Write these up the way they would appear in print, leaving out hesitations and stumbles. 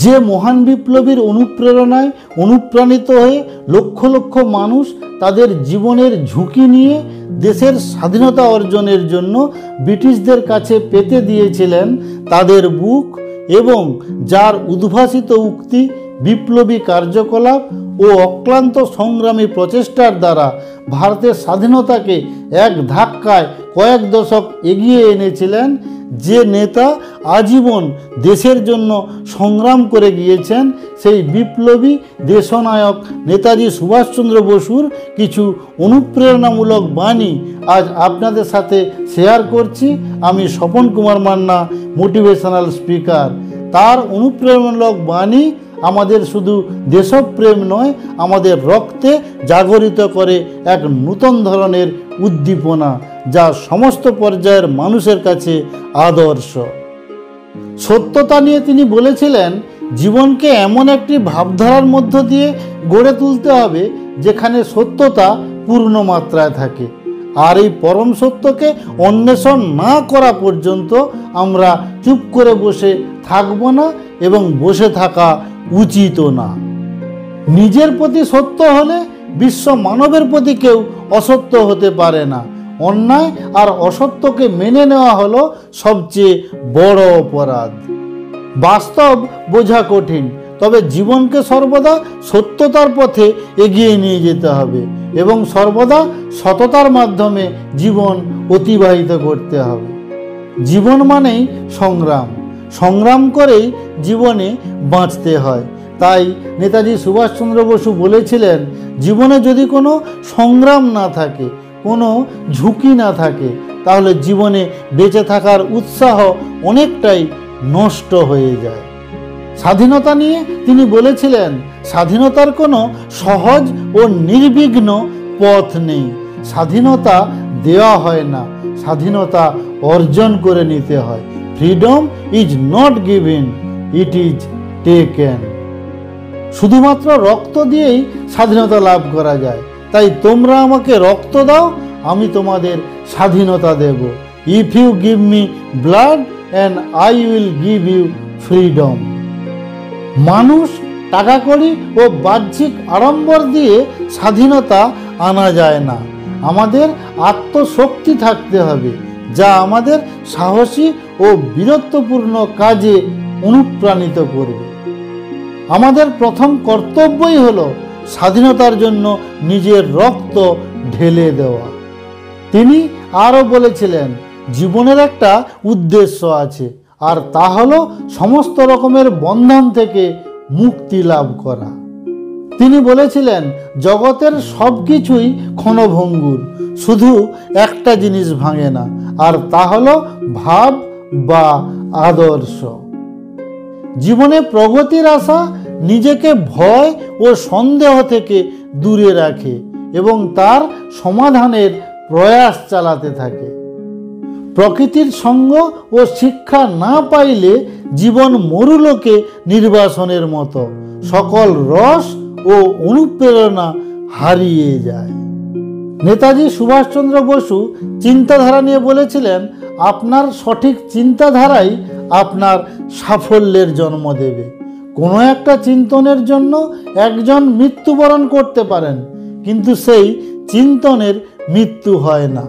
যে মহান বিপ্লবীর অনুপ্রেরণায় অনুপ্রাণিত হয়ে লক্ষ লক্ষ মানুষ তাদের জীবনের ঝুঁকি নিয়ে দেশের স্বাধীনতা অর্জনের জন্য ব্রিটিশদের কাছে পেতে দিয়েছিলেন তাদের বুক, এবং যার উদ্ভাসিত উক্তি, বিপ্লবী কার্যকলাপ ও অক্লান্ত সংগ্রামী প্রচেষ্টার দ্বারা ভারতের স্বাধীনতাকে এক ধাক্কায় কয়েক দশক এগিয়ে এনেছিলেন, যে নেতা আজীবন দেশের জন্য সংগ্রাম করে গিয়েছেন, সেই বিপ্লবী দেশনায়ক নেতাজি সুভাষচন্দ্র বসুর কিছু অনুপ্রেরণামূলক বাণী আজ আপনাদের সাথে শেয়ার করছি। আমি স্বপন কুমার মান্না, মোটিভেশনাল স্পিকার। তার অনুপ্রেরণামূলক বাণী আমাদের শুধু দেশপ্রেম নয়, আমাদের রক্তে জাগরিত করে এক নূতন ধরনের উদ্দীপনা, যা সমস্ত পর্যায়ের মানুষের কাছে আদর্শ। সত্যতা নিয়ে তিনি বলেছিলেন, জীবনকে এমন একটি ভাবধারার মধ্য দিয়ে গড়ে তুলতে হবে যেখানে সত্যতা পূর্ণ মাত্রায় থাকে, আর এই পরম সত্যকে অন্বেষণ না করা পর্যন্ত আমরা চুপ করে বসে থাকব না, এবং বসে থাকা উচিতও না। নিজের প্রতি সত্য হলে বিশ্ব মানবের প্রতি কেউ অসত্য হতে পারে না। অন্যায় আর অসত্যকে মেনে নেওয়া হলো সবচেয়ে বড় অপরাধ। বাস্তব বোঝা কঠিন, তবে জীবনকে সর্বদা সত্যতার পথে এগিয়ে নিয়ে যেতে হবে এবং সর্বদা সততার মাধ্যমে জীবন অতিবাহিত করতে হবে। জীবন মানেই সংগ্রাম, সংগ্রাম করেই জীবনে বাঁচতে হয়। তাই নেতাজি সুভাষচন্দ্র বসু বলেছিলেন, জীবনে যদি কোনো সংগ্রাম না থাকে, কোনো ঝুঁকি না থাকে, তাহলে জীবনে বেঁচে থাকার উৎসাহ অনেকটাই নষ্ট হয়ে যায়। স্বাধীনতা নিয়ে তিনি বলেছিলেন, স্বাধীনতার কোনো সহজ ও নির্বিঘ্ন পথ নেই। স্বাধীনতা দেওয়া হয় না, স্বাধীনতা অর্জন করে নিতে হয়। Freedom is not given, it is taken. শুধুমাত্র রক্ত দিয়েই স্বাধীনতা লাভ করা যায়। তাই তোমরা আমাকে রক্ত দাও, আমি তোমাদের স্বাধীনতা দেব। If you give me blood and I will give you freedom. মানুষ টাকা কড়ি ও বাহ্যিক আড়ম্বর দিয়ে স্বাধীনতা আনা যায় না। আমাদের আত্মশক্তি থাকতে হবে, যা আমাদের সাহসী ও বীরত্বপূর্ণ কাজে অনুপ্রাণিত করবে। আমাদের প্রথম কর্তব্যই হলো স্বাধীনতার জন্য নিজের রক্ত ঢেলে দেওয়া। তিনি আরও বলেছিলেন, জীবনের একটা উদ্দেশ্য আছে, আর তা হলো সমস্ত রকমের বন্ধন থেকে মুক্তি লাভ করা। তিনি বলেছিলেন, জগতের সব কিছুই ক্ষণভঙ্গুর, শুধু একটা জিনিস ভাঙে না, আর তা হলো ভাব বা আদর্শ। জীবনে প্রগতির আশা নিজেকে ভয় ও সন্দেহ থেকে দূরে রাখে এবং তার সমাধানের প্রয়াস চালাতে থাকে। প্রকৃতির সঙ্গ ও শিক্ষা না পাইলে জীবন মরুলোকে নির্বাসনের মতো, সকল রস ও অনুপ্রেরণা হারিয়ে যায়। নেতাজি সুভাষচন্দ্র বসু চিন্তাধারা নিয়ে বলেছিলেন, আপনার সঠিক চিন্তাধারাই আপনার সাফল্যের জন্ম দেবে। কোনো একটা চিন্তনের জন্য একজন মৃত্যুবরণ করতে পারেন, কিন্তু সেই চিন্তনের মৃত্যু হয় না।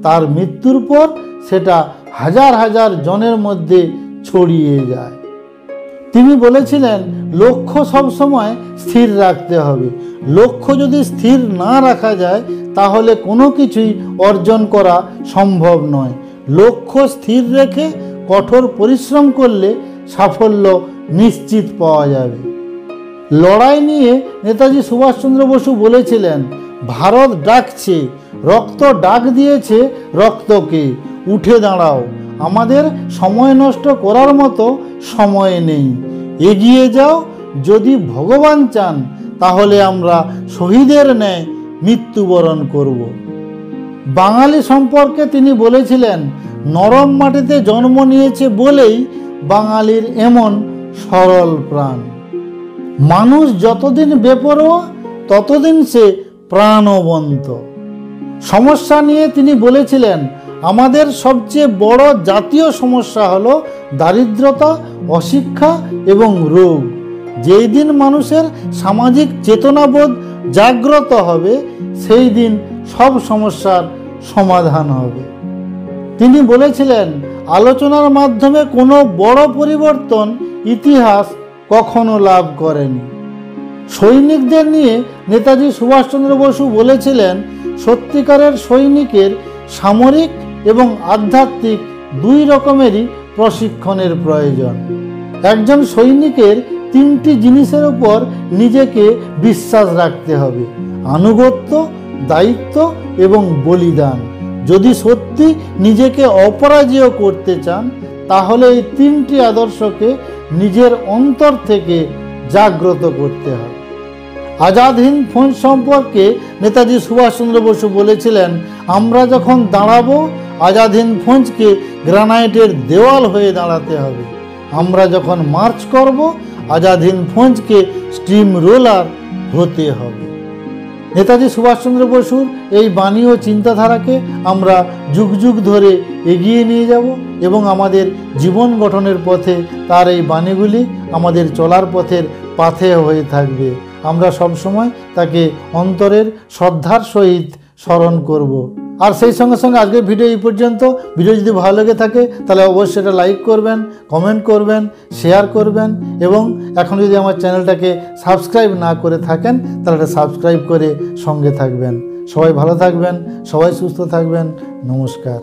তার মৃত্যুর পর সেটা হাজার হাজার জনের মধ্যে ছড়িয়ে যায়। তিনি বলেছিলেন, লক্ষ্য সবসময় স্থির রাখতে হবে। লক্ষ্য যদি স্থির না রাখা যায়, তাহলে কোনো কিছুই অর্জন করা সম্ভব নয়। লক্ষ্য স্থির রেখে কঠোর পরিশ্রম করলে সাফল্য নিশ্চিত পাওয়া যাবে। লড়াই নিয়ে নেতাজি সুভাষচন্দ্র বসু বলেছিলেন, ভারত ডাকছে, রক্ত ডাক দিয়েছে রক্তকে, উঠে দাঁড়াও। আমাদের সময় নষ্ট করার মতো সময় নেই, এগিয়ে যাও। যদি ভগবান চান, তাহলে আমরা শহীদের ন্যায় মৃত্যুবরণ করব। বাঙালি সম্পর্কে তিনি বলেছিলেন, নরম মাটিতে জন্ম নিয়েছে বলেই বাঙালির এমন সরল প্রাণ। মানুষ যতদিন বেপরোয়া, ততদিন সে প্রাণবন্ত। সমস্যা নিয়ে তিনি বলেছিলেন, আমাদের সবচেয়ে বড় জাতীয় সমস্যা হলো দারিদ্রতা, অশিক্ষা এবং রোগ। যেই দিন মানুষের সামাজিক চেতনাবোধ জাগ্রত হবে, সেই দিন সব সমস্যার সমাধান হবে। তিনি বলেছিলেন, আলোচনার মাধ্যমে কোনো বড় পরিবর্তন ইতিহাস কখনো লাভ করেনি। সৈনিকদের নিয়ে নেতাজি সুভাষচন্দ্র বসু বলেছিলেন, সত্যিকারের সৈনিকের সামরিক এবং আধ্যাত্মিক দুই রকমেরই প্রশিক্ষণের প্রয়োজন। একজন সৈনিকের তিনটি জিনিসের উপর নিজেকে বিশ্বাস রাখতে হবে: আনুগত্য, দায়িত্ব এবং বলিদান। যদি সত্যি নিজেকে অপরাজেয় করতে চান, তাহলে এই তিনটি আদর্শকে নিজের অন্তর থেকে জাগ্রত করতে হবে। আজাদ হিন্দ ফৌজ সম্পর্কে নেতাজি সুভাষচন্দ্র বসু বলেছিলেন, আমরা যখন দাঁড়াবো, আজাদ হিন্দ ফৌজকে গ্রানাইটের দেওয়াল হয়ে দাঁড়াতে হবে। আমরা যখন মার্চ করব, আজাদ হিন্দ ফৌজকে স্টিম রোলার হতে হবে। নেতাজি সুভাষচন্দ্র বসুর এই বাণী ও চিন্তাধারাকে আমরা যুগ যুগ ধরে এগিয়ে নিয়ে যাব এবং আমাদের জীবন গঠনের পথে তার এই বাণীগুলি আমাদের চলার পথের পাথেয় হয়ে থাকবে। আমরা সবসময় তাকে অন্তরের শ্রদ্ধার সহিত স্মরণ করব। আর সেই সঙ্গে সঙ্গে আজকের ভিডিও এই পর্যন্ত। ভিডিও যদি ভালো লেগে থাকে তাহলে অবশ্যই এটা লাইক করবেন, কমেন্ট করবেন, শেয়ার করবেন এবং এখন যদি আমার চ্যানেলটাকে সাবস্ক্রাইব না করে থাকেন তাহলে এটা সাবস্ক্রাইব করে সঙ্গে থাকবেন। সবাই ভালো থাকবেন, সবাই সুস্থ থাকবেন। নমস্কার।